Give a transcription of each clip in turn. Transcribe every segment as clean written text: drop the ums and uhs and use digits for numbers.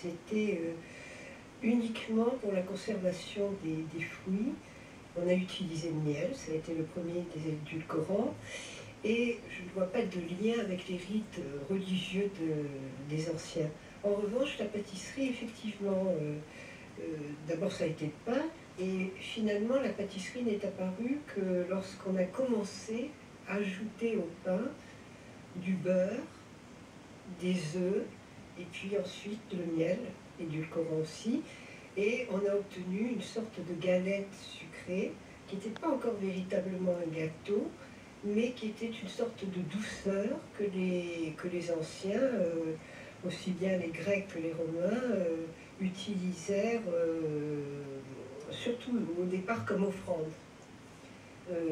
c'était uniquement pour la conservation des fruits. On a utilisé le miel, ça a été le premier des édulcorants. Et je ne vois pas de lien avec les rites religieux des anciens. En revanche, la pâtisserie, effectivement, d'abord ça a été le pain, et finalement la pâtisserie n'est apparue que lorsqu'on a commencé à ajouter au pain du beurre, des œufs, et puis ensuite le miel, édulcorant aussi, et on a obtenu une sorte de galette sucrée qui n'était pas encore véritablement un gâteau, mais qui était une sorte de douceur que les anciens, aussi bien les Grecs que les Romains, utilisèrent surtout au départ comme offrande.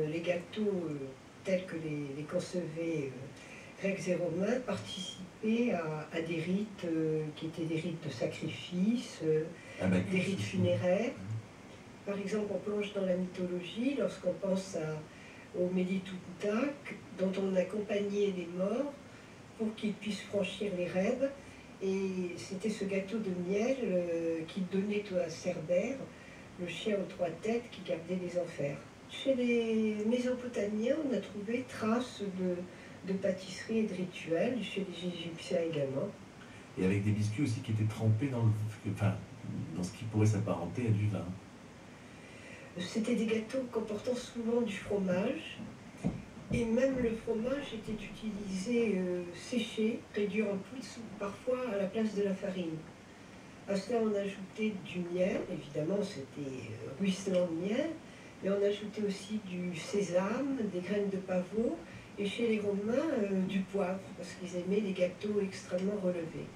Les gâteaux tels que les concevaient Grecs et Romains participaient à des rites qui étaient des rites de sacrifice, des rites funéraires. Par exemple, on plonge dans la mythologie lorsqu'on pense au Melituta, dont on accompagnait les morts pour qu'ils puissent franchir les rêves. Et c'était ce gâteau de miel qui donnait à Cerbère, le chien aux 3 têtes qui gardait les enfers. Chez les Mésopotamiens, on a trouvé traces de pâtisserie et de rituels, chez les Égyptiens également. Et avec des biscuits aussi qui étaient trempés dans ce qui pourrait s'apparenter à du vin. C'était des gâteaux comportant souvent du fromage, et même le fromage était utilisé séché, réduit en poudre, parfois à la place de la farine. À cela, on ajoutait du miel, évidemment c'était ruisselant de miel, mais on ajoutait aussi du sésame, des graines de pavot, et chez les Romains, du poivre, parce qu'ils aimaient les gâteaux extrêmement relevés.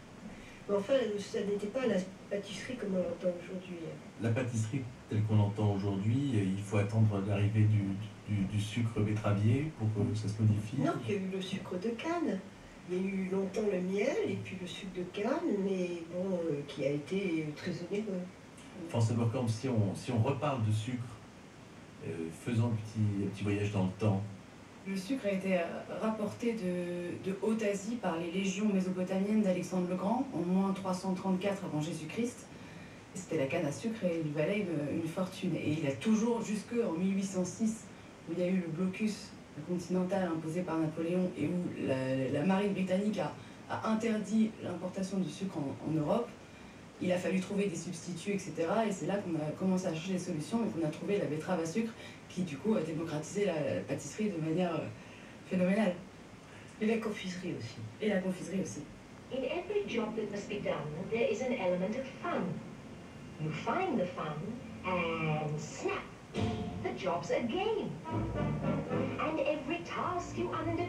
Mais enfin, ça n'était pas la pâtisserie comme on l'entend aujourd'hui. La pâtisserie telle qu'on l'entend aujourd'hui, il faut attendre l'arrivée du sucre betteravier pour que ça se modifie. Non, il y a eu le sucre de canne. Il y a eu longtemps le miel et puis le sucre de canne, mais bon, qui a été très onéreux. François Bourcamp, si on reparle de sucre, faisons un petit voyage dans le temps. Le sucre a été rapporté de Haute-Asie par les légions mésopotamiennes d'Alexandre le Grand en moins 334 avant Jésus-Christ. C'était la canne à sucre et il valait une fortune. Et il a toujours, jusqu'en 1806, où il y a eu le blocus continental imposé par Napoléon et où la marine britannique a interdit l'importation du sucre en Europe, il a fallu trouver des substituts, etc. Et c'est là qu'on a commencé à chercher des solutions et qu'on a trouvé la betterave à sucre qui, du coup, a démocratisé la pâtisserie de manière phénoménale. Et la confiserie aussi. Et la confiserie aussi. In every job that must be done, there is an element of fun. You find the fun and snap, the job's a game. And every task you undertake